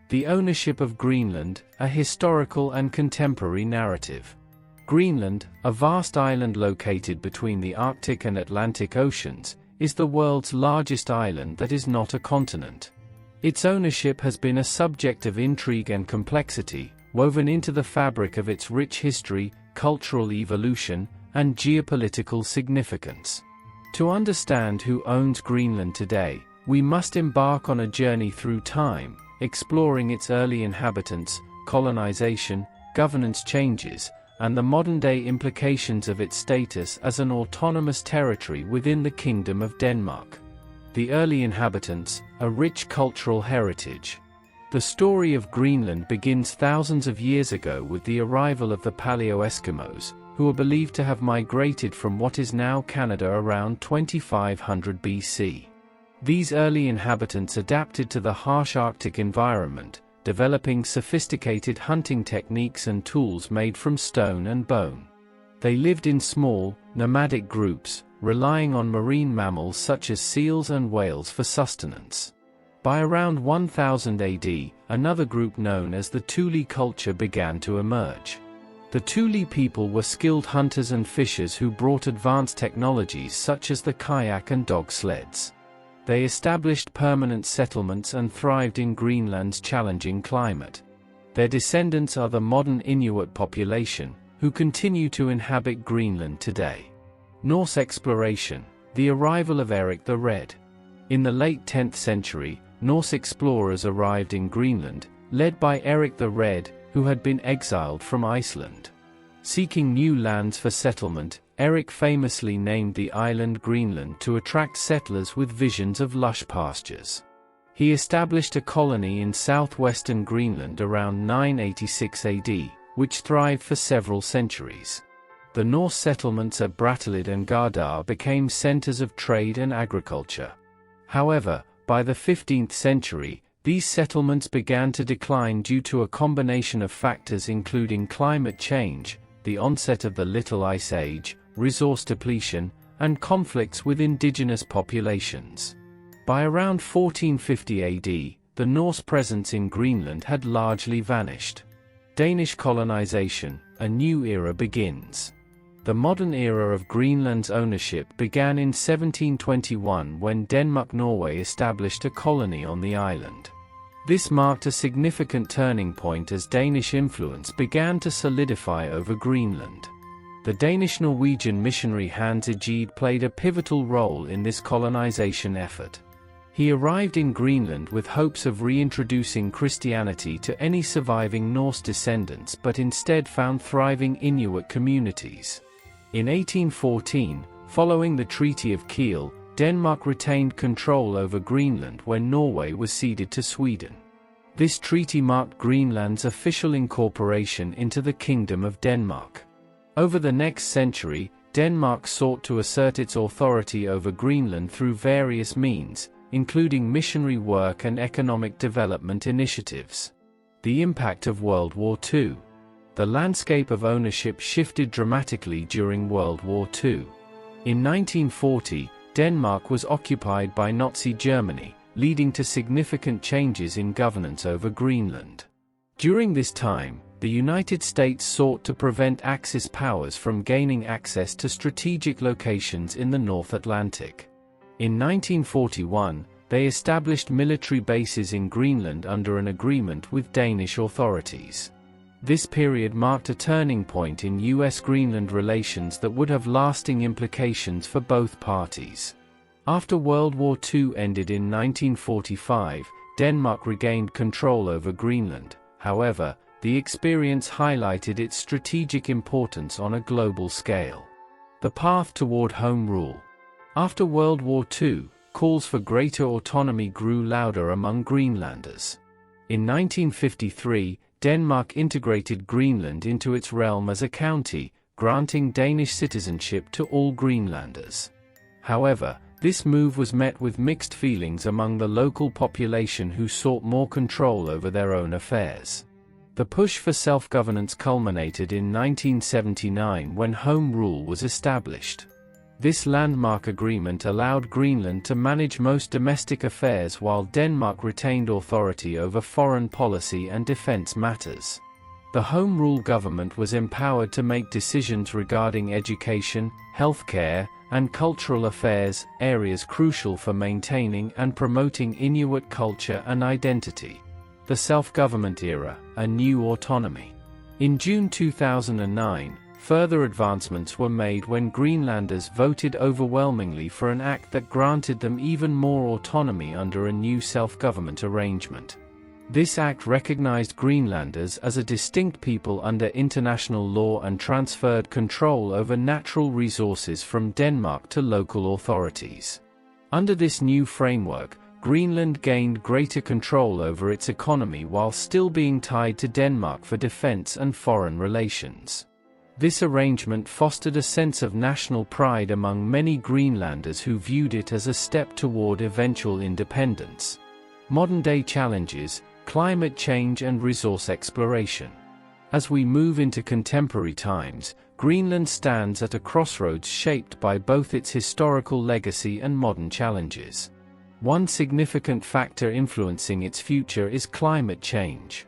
The ownership of Greenland, a historical and contemporary narrative. Greenland, a vast island located between the Arctic and Atlantic Oceans, is the world's largest island that is not a continent. Its ownership has been a subject of intrigue and complexity, woven into the fabric of its rich history, cultural evolution, and geopolitical significance. To understand who owns Greenland today, we must embark on a journey through time, exploring its early inhabitants, colonization, governance changes, and the modern-day implications of its status as an autonomous territory within the Kingdom of Denmark. The early inhabitants, a rich cultural heritage. The story of Greenland begins thousands of years ago with the arrival of the Paleo-Eskimos, who are believed to have migrated from what is now Canada around 2500 BC. These early inhabitants adapted to the harsh Arctic environment, developing sophisticated hunting techniques and tools made from stone and bone. They lived in small, nomadic groups, relying on marine mammals such as seals and whales for sustenance. By around 1000 AD, another group known as the Thule culture began to emerge. The Thule people were skilled hunters and fishers who brought advanced technologies such as the kayak and dog sleds. They established permanent settlements and thrived in Greenland's challenging climate. Their descendants are the modern Inuit population, who continue to inhabit Greenland today. Norse exploration, the arrival of Eric the Red. In the late 10th century, Norse explorers arrived in Greenland, led by Eric the Red, who had been exiled from Iceland. Seeking new lands for settlement, Eric famously named the island Greenland to attract settlers with visions of lush pastures. He established a colony in southwestern Greenland around 986 AD, which thrived for several centuries. The Norse settlements at Brattahlid and Gardar became centers of trade and agriculture. However, by the 15th century, these settlements began to decline due to a combination of factors including climate change, the onset of the Little Ice Age, resource depletion, and conflicts with indigenous populations. By around 1450 AD, the Norse presence in Greenland had largely vanished. Danish colonization, a new era begins. The modern era of Greenland's ownership began in 1721 when Denmark-Norway established a colony on the island. This marked a significant turning point as Danish influence began to solidify over Greenland. The Danish-Norwegian missionary Hans Egede played a pivotal role in this colonization effort. He arrived in Greenland with hopes of reintroducing Christianity to any surviving Norse descendants but instead found thriving Inuit communities. In 1814, following the Treaty of Kiel, Denmark retained control over Greenland when Norway was ceded to Sweden. This treaty marked Greenland's official incorporation into the Kingdom of Denmark. Over the next century, Denmark sought to assert its authority over Greenland through various means, including missionary work and economic development initiatives. The impact of World War II. The landscape of ownership shifted dramatically during World War II. In 1940, Denmark was occupied by Nazi Germany, leading to significant changes in governance over Greenland. During this time, the United States sought to prevent Axis powers from gaining access to strategic locations in the North Atlantic. In 1941, they established military bases in Greenland under an agreement with Danish authorities. This period marked a turning point in US-Greenland relations that would have lasting implications for both parties. After World War II ended in 1945, Denmark regained control over Greenland. However, the experience highlighted its strategic importance on a global scale. The path toward home rule. After World War II, calls for greater autonomy grew louder among Greenlanders. In 1953, Denmark integrated Greenland into its realm as a county, granting Danish citizenship to all Greenlanders. However, this move was met with mixed feelings among the local population who sought more control over their own affairs. The push for self-governance culminated in 1979 when Home Rule was established. This landmark agreement allowed Greenland to manage most domestic affairs while Denmark retained authority over foreign policy and defense matters. The Home Rule government was empowered to make decisions regarding education, healthcare, and cultural affairs, areas crucial for maintaining and promoting Inuit culture and identity. The self-government era, a new autonomy. In June 2009, further advancements were made when Greenlanders voted overwhelmingly for an act that granted them even more autonomy under a new self-government arrangement. This act recognized Greenlanders as a distinct people under international law and transferred control over natural resources from Denmark to local authorities. Under this new framework, Greenland gained greater control over its economy while still being tied to Denmark for defense and foreign relations. This arrangement fostered a sense of national pride among many Greenlanders who viewed it as a step toward eventual independence. Modern-day challenges: climate change and resource exploration. As we move into contemporary times, Greenland stands at a crossroads shaped by both its historical legacy and modern challenges. One significant factor influencing its future is climate change.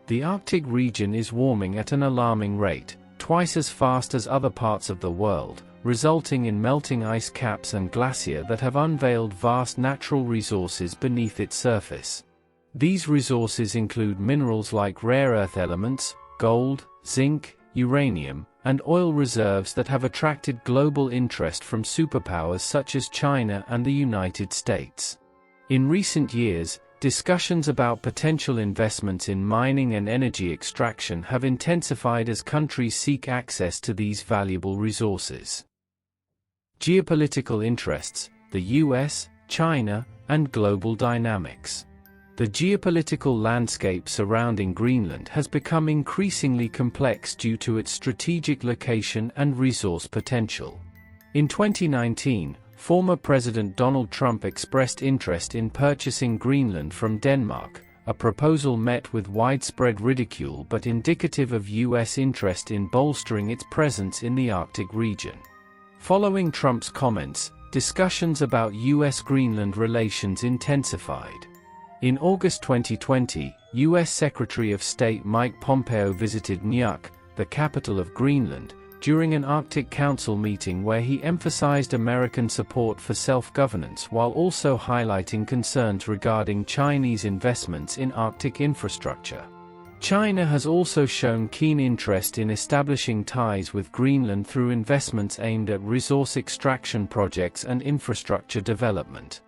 The Arctic region is warming at an alarming rate, twice as fast as other parts of the world, resulting in melting ice caps and glaciers that have unveiled vast natural resources beneath its surface. These resources include minerals like rare earth elements, gold, zinc, uranium, and oil reserves that have attracted global interest from superpowers such as China and the United States. In recent years, discussions about potential investments in mining and energy extraction have intensified as countries seek access to these valuable resources. Geopolitical interests: the US, China, and global dynamics. The geopolitical landscape surrounding Greenland has become increasingly complex due to its strategic location and resource potential. In 2019, former President Donald Trump expressed interest in purchasing Greenland from Denmark, a proposal met with widespread ridicule but indicative of US interest in bolstering its presence in the Arctic region. Following Trump's comments, discussions about US-Greenland relations intensified. In August 2020, U.S. Secretary of State Mike Pompeo visited Nuuk, the capital of Greenland, during an Arctic Council meeting where he emphasized American support for self-governance while also highlighting concerns regarding Chinese investments in Arctic infrastructure. China has also shown keen interest in establishing ties with Greenland through investments aimed at resource extraction projects and infrastructure development.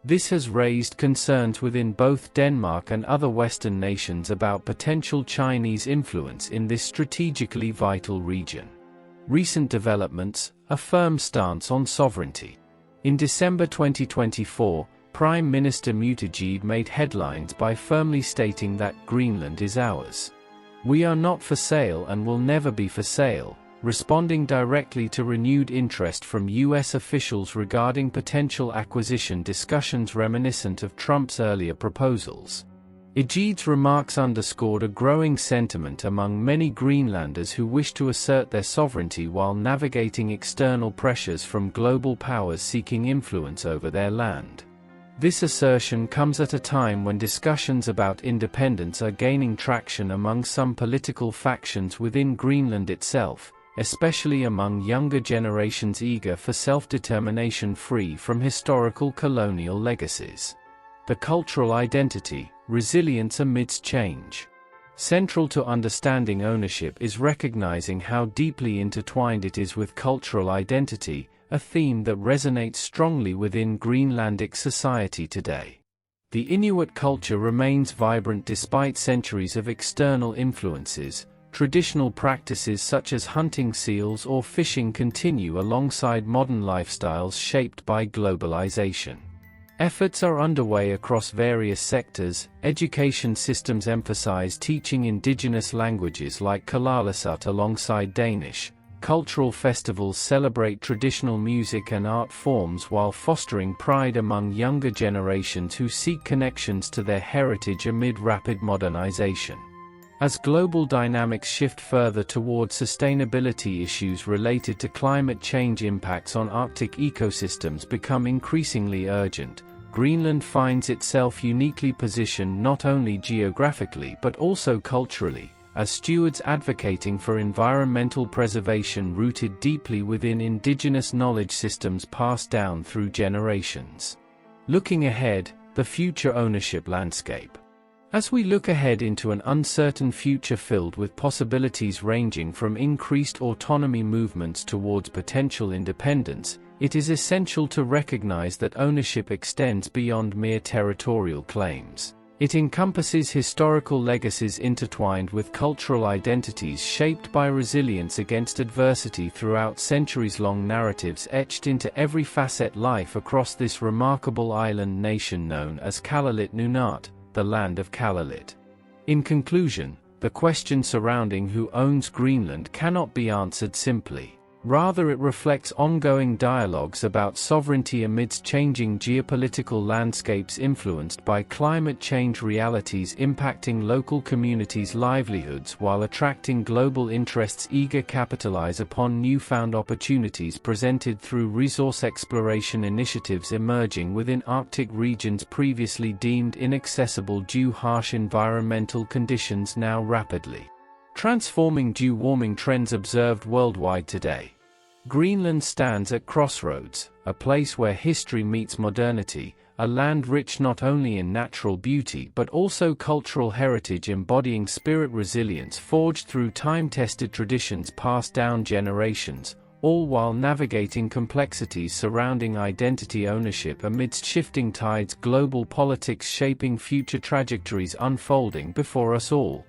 This has raised concerns within both Denmark and other Western nations about potential Chinese influence in this strategically vital region. Recent developments: a firm stance on sovereignty. In December 2024, Prime Minister Mutteejeed made headlines by firmly stating that Greenland is ours. We are not for sale and will never be for sale, responding directly to renewed interest from U.S. officials regarding potential acquisition discussions reminiscent of Trump's earlier proposals. Mutteejeed's remarks underscored a growing sentiment among many Greenlanders who wish to assert their sovereignty while navigating external pressures from global powers seeking influence over their land. This assertion comes at a time when discussions about independence are gaining traction among some political factions within Greenland itself, especially among younger generations eager for self-determination free from historical colonial legacies. The cultural identity: resilience amidst change. Central to understanding ownership is recognizing how deeply intertwined it is with cultural identity, a theme that resonates strongly within Greenlandic society today. The Inuit culture remains vibrant despite centuries of external influences. Traditional practices such as hunting seals or fishing continue alongside modern lifestyles shaped by globalization. Efforts are underway across various sectors. Education systems emphasize teaching indigenous languages like Kalaalisut alongside Danish. Cultural festivals celebrate traditional music and art forms while fostering pride among younger generations who seek connections to their heritage amid rapid modernization. As global dynamics shift further toward sustainability, issues related to climate change impacts on Arctic ecosystems become increasingly urgent. Greenland finds itself uniquely positioned not only geographically but also culturally, as stewards advocating for environmental preservation rooted deeply within indigenous knowledge systems passed down through generations. Looking ahead, the future ownership landscape. As we look ahead into an uncertain future filled with possibilities ranging from increased autonomy movements towards potential independence, it is essential to recognize that ownership extends beyond mere territorial claims. It encompasses historical legacies intertwined with cultural identities shaped by resilience against adversity throughout centuries-long narratives etched into every facet life across this remarkable island nation known as Qalilit Nunaat, the land of Qalilit. In conclusion, the question surrounding who owns Greenland cannot be answered simply. Rather, it reflects ongoing dialogues about sovereignty amidst changing geopolitical landscapes influenced by climate change realities impacting local communities' livelihoods while attracting global interests eager to capitalize upon newfound opportunities presented through resource exploration initiatives emerging within Arctic regions previously deemed inaccessible due to harsh environmental conditions now rapidly transforming due to warming trends observed worldwide today. Greenland stands at crossroads, a place where history meets modernity, a land rich not only in natural beauty but also cultural heritage embodying spirit resilience forged through time-tested traditions passed down generations, all while navigating complexities surrounding identity ownership amidst shifting tides, global politics shaping future trajectories unfolding before us all.